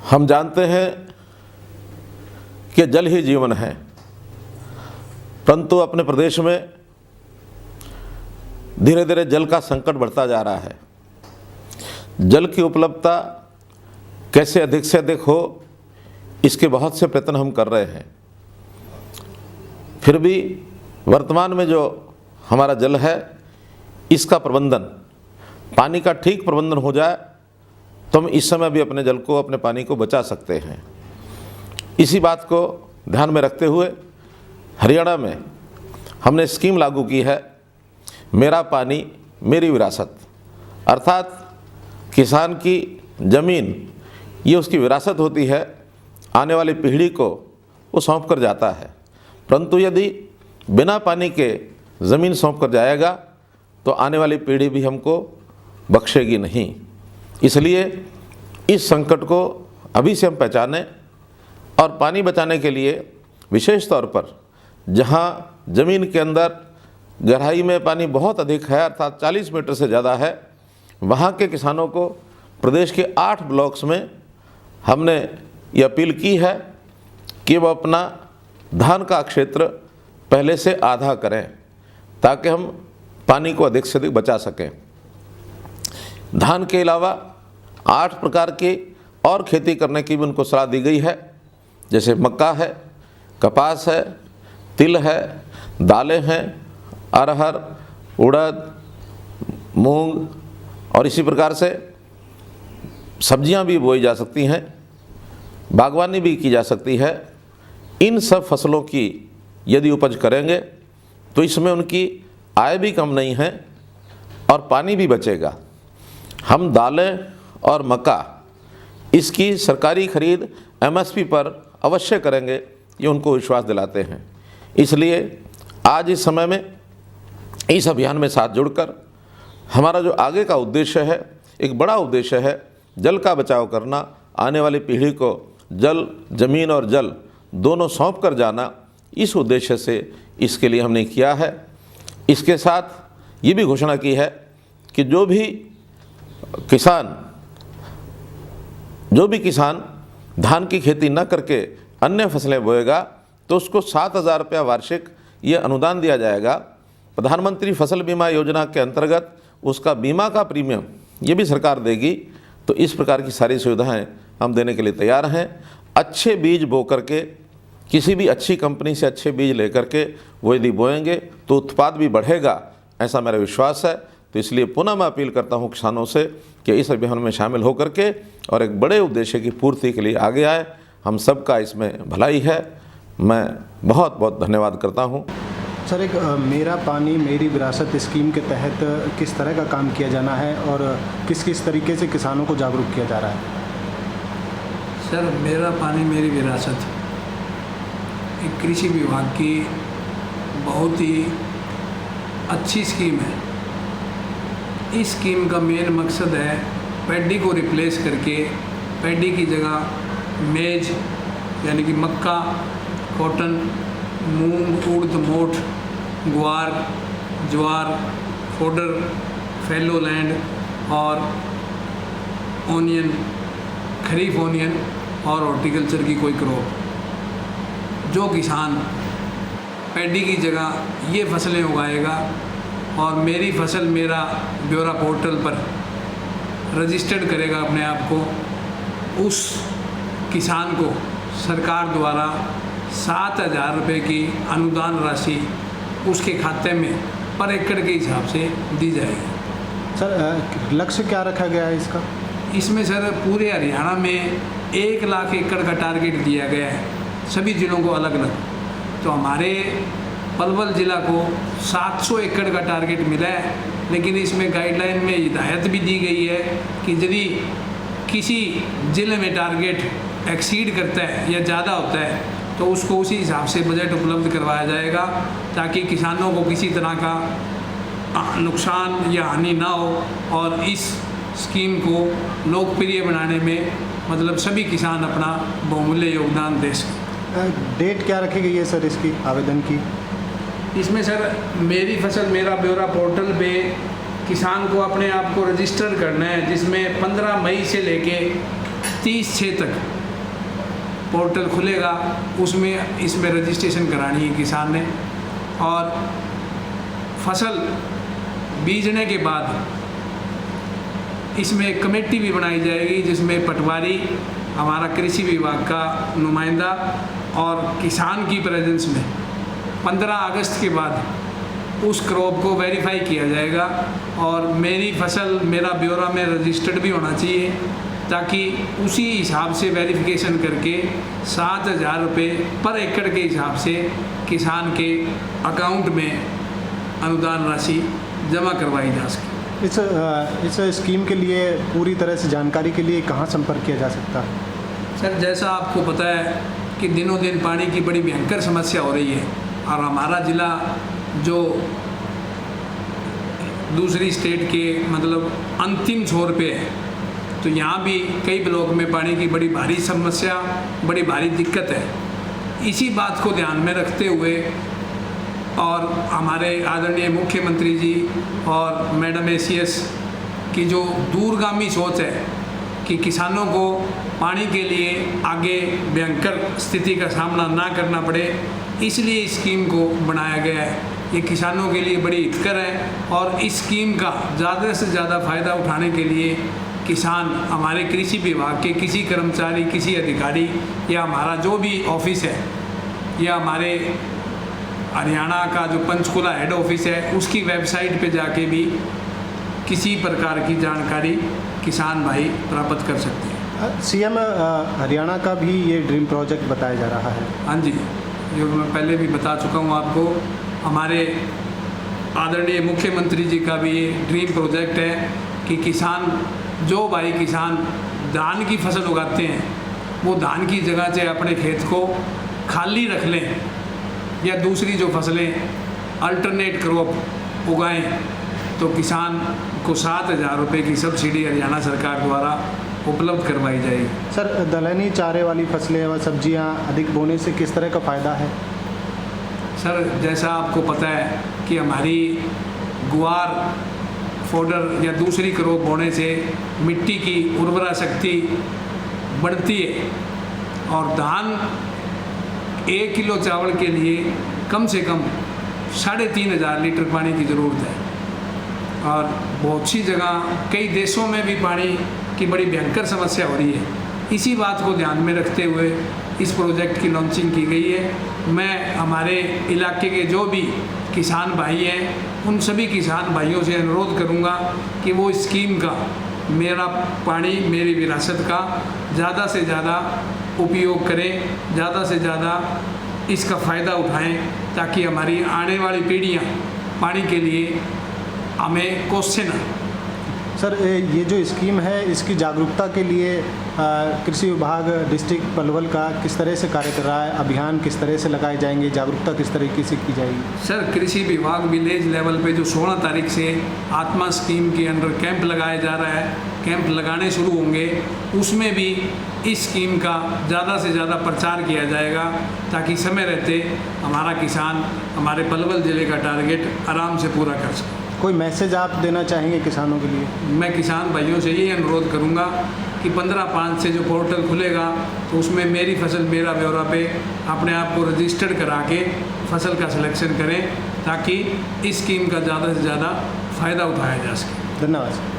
हम जानते हैं कि जल ही जीवन है, परंतु अपने प्रदेश में धीरे धीरे जल का संकट बढ़ता जा रहा है। जल की उपलब्धता कैसे अधिक से अधिक हो, इसके बहुत से प्रयत्न हम कर रहे हैं। फिर भी वर्तमान में जो हमारा जल है, इसका प्रबंधन, पानी का ठीक प्रबंधन हो जाए तो हम इस समय भी अपने जल को, अपने पानी को बचा सकते हैं। इसी बात को ध्यान में रखते हुए हरियाणा में हमने स्कीम लागू की है, मेरा पानी मेरी विरासत। अर्थात किसान की ज़मीन ये उसकी विरासत होती है, आने वाली पीढ़ी को वो सौंप कर जाता है। परंतु यदि बिना पानी के ज़मीन सौंप कर जाएगा तो आने वाली पीढ़ी भी हमको बख्शेगी नहीं। इसलिए इस संकट को अभी से हम पहचानें और पानी बचाने के लिए विशेष तौर पर जहाँ ज़मीन के अंदर गहराई में पानी बहुत अधिक है, अर्थात 40 मीटर से ज़्यादा है, वहाँ के किसानों को प्रदेश के 8 ब्लॉक्स में हमने ये अपील की है कि वो अपना धान का क्षेत्र पहले से आधा करें ताकि हम पानी को अधिक से अधिक बचा सकें। धान के अलावा 8 प्रकार की और खेती करने की भी उनको सलाह दी गई है, जैसे मक्का है, कपास है, तिल है, दालें हैं, अरहर, उड़द, मूंग और इसी प्रकार से सब्जियां भी बोई जा सकती हैं, बागवानी भी की जा सकती है। इन सब फसलों की यदि उपज करेंगे तो इसमें उनकी आय भी कम नहीं है और पानी भी बचेगा। हम दालें और मक्का इसकी सरकारी खरीद MSP पर अवश्य करेंगे, ये उनको विश्वास दिलाते हैं। इसलिए आज इस समय में इस अभियान में साथ जुड़कर हमारा जो आगे का उद्देश्य है, एक बड़ा उद्देश्य है, जल का बचाव करना, आने वाली पीढ़ी को जल, ज़मीन और जल दोनों सौंप कर जाना, इस उद्देश्य से इसके लिए हमने किया है। इसके साथ ये भी घोषणा की है कि जो भी किसान धान की खेती न करके अन्य फसलें बोएगा तो उसको 7,000 रुपया वार्षिक ये अनुदान दिया जाएगा। प्रधानमंत्री फसल बीमा योजना के अंतर्गत उसका बीमा का प्रीमियम ये भी सरकार देगी। तो इस प्रकार की सारी सुविधाएं हम देने के लिए तैयार हैं। अच्छे बीज बो करके, किसी भी अच्छी कंपनी से अच्छे बीज लेकर के वो यदि बोएंगे तो उत्पाद भी बढ़ेगा, ऐसा मेरा विश्वास है। तो इसलिए पुनः मैं अपील करता हूँ किसानों से कि इस अभियान में शामिल होकर के और एक बड़े उद्देश्य की पूर्ति के लिए आगे आए। हम सबका इसमें भलाई है। मैं बहुत बहुत धन्यवाद करता हूँ। सर, एक मेरा पानी मेरी विरासत स्कीम के तहत किस तरह का काम किया जाना है और किस किस तरीके से किसानों को जागरूक किया जा रहा है? सर, मेरा पानी मेरी विरासत एक कृषि विभाग की बहुत ही अच्छी स्कीम है। इस स्कीम का मेन मकसद है पैडी को रिप्लेस करके पैडी की जगह मेज यानी कि मक्का, कॉटन, मूंग, उड़द, मोठ, ग्वार, ज्वार, फोडर, फैलो लैंड और ओनियन, खरीफ ओनियन और हॉर्टिकल्चर की कोई क्रॉप। जो किसान पैडी की जगह ये फसलें उगाएगा और मेरी फसल मेरा ब्यौरा पोर्टल पर रजिस्टर्ड करेगा अपने आप को, उस किसान को सरकार द्वारा 7,000 रुपये की अनुदान राशि उसके खाते में पर एकड़ के हिसाब से दी जाएगी। सर, लक्ष्य क्या रखा गया है इसका? इसमें सर पूरे हरियाणा में 1 लाख एकड़ का टारगेट दिया गया है, सभी ज़िलों को अलग अलग। तो हमारे पलवल ज़िला को 700 एकड़ का टारगेट मिला है, लेकिन इसमें गाइडलाइन में हिदायत भी दी गई है कि यदि किसी ज़िले में टारगेट एक्सीड करता है या ज़्यादा होता है तो उसको उसी हिसाब से बजट उपलब्ध करवाया जाएगा ताकि किसानों को किसी तरह का नुकसान या हानि ना हो और इस स्कीम को लोकप्रिय बनाने में मतलब सभी किसान अपना बहुमूल्य योगदान दे सकें। डेट क्या रखी गई है सर इसकी आवेदन की? इसमें सर मेरी फसल मेरा ब्यौरा पोर्टल पे किसान को अपने आप को रजिस्टर करना है, जिसमें 15 मई से लेके 30/6 तक पोर्टल खुलेगा। उसमें इसमें रजिस्ट्रेशन करानी है किसान ने। और फसल बीजने के बाद इसमें एक कमेटी भी बनाई जाएगी, जिसमें पटवारी, हमारा कृषि विभाग का नुमाइंदा और किसान की प्रेजेंस में 15 अगस्त के बाद उस क्रॉप को वेरीफाई किया जाएगा। और मेरी फसल मेरा ब्यौरा में रजिस्टर्ड भी होना चाहिए, ताकि उसी हिसाब से वेरिफिकेशन करके 7,000 रुपये पर एकड़ के हिसाब से किसान के अकाउंट में अनुदान राशि जमा करवाई जा सके। इस स्कीम के लिए पूरी तरह से जानकारी के लिए कहाँ संपर्क किया जा सकता है? सर, जैसा आपको पता है कि दिनों दिन पानी की बड़ी भयंकर समस्या हो रही है, और हमारा ज़िला जो दूसरी स्टेट के मतलब अंतिम छोर पे है, तो यहाँ भी कई ब्लॉक में पानी की बड़ी भारी समस्या, बड़ी भारी दिक्कत है। इसी बात को ध्यान में रखते हुए और हमारे आदरणीय मुख्यमंत्री जी और मैडम ACS की जो दूरगामी सोच है कि किसानों को पानी के लिए आगे भयंकर स्थिति का सामना ना करना पड़े, इसलिए इस स्कीम को बनाया गया है। ये किसानों के लिए बड़ी हितकर है, और इस स्कीम का ज़्यादा से ज़्यादा फ़ायदा उठाने के लिए किसान हमारे कृषि विभाग के किसी कर्मचारी, किसी अधिकारी, या हमारा जो भी ऑफिस है, या हमारे हरियाणा का जो पंचकुला हेड ऑफिस है, उसकी वेबसाइट पे जाके भी किसी प्रकार की जानकारी किसान भाई प्राप्त कर सकते हैं। CM हरियाणा का भी ये ड्रीम प्रोजेक्ट बताया जा रहा है। हाँ जी, जो मैं पहले भी बता चुका हूँ आपको, हमारे आदरणीय मुख्यमंत्री जी का भी ये ड्रीम प्रोजेक्ट है कि किसान, जो भाई किसान धान की फसल उगाते हैं, वो धान की जगह से अपने खेत को खाली रख लें, या दूसरी जो फसलें अल्टरनेट क्रॉप उगाएं, तो किसान को 7,000 रुपये की सब्सिडी हरियाणा सरकार द्वारा उपलब्ध करवाई जाएगी। सर, दलहनी चारे वाली फसलें व सब्जियां अधिक बोने से किस तरह का फ़ायदा है? सर, जैसा आपको पता है कि हमारी गुआर, फोडर या दूसरी क्रॉप बोने से मिट्टी की उर्वरा शक्ति बढ़ती है, और धान 1 किलो चावल के लिए कम से कम 3,500 लीटर पानी की ज़रूरत है। और बहुत सी जगह, कई देशों में भी पानी की बड़ी भयंकर समस्या हो रही है। इसी बात को ध्यान में रखते हुए इस प्रोजेक्ट की लॉन्चिंग की गई है। मैं हमारे इलाके के जो भी किसान भाई हैं, उन सभी किसान भाइयों से अनुरोध करूंगा कि वो इस स्कीम का, मेरा पानी मेरी विरासत का ज़्यादा से ज़्यादा उपयोग करें, ज़्यादा से ज़्यादा इसका फ़ायदा उठाएं, ताकि हमारी आने वाली पीढ़ियां पानी के लिए हमें कोससे ना। सर, ये जो स्कीम है, इसकी जागरूकता के लिए कृषि विभाग डिस्ट्रिक्ट पलवल का किस तरह से कार्य कर रहा है? अभियान किस तरह से लगाए जाएंगे? जागरूकता किस तरीके से की जाएगी? सर, कृषि विभाग विलेज लेवल पे जो 16 तारीख से आत्मा स्कीम के अंडर कैंप लगाया जा रहा है, कैंप लगाने शुरू होंगे, उसमें भी इस स्कीम का ज़्यादा से ज़्यादा प्रचार किया जाएगा, ताकि समय रहते हमारा किसान हमारे पलवल ज़िले का टारगेट आराम से पूरा कर सके। कोई मैसेज आप देना चाहेंगे किसानों के लिए? मैं किसान भाइयों से यही अनुरोध करूंगा कि 15/5 से जो पोर्टल खुलेगा, तो उसमें मेरी फसल मेरा ब्यौरा पे अपने आप को रजिस्टर्ड करा के फसल का सिलेक्शन करें, ताकि इस स्कीम का ज़्यादा से ज़्यादा फ़ायदा उठाया जा सके। धन्यवाद।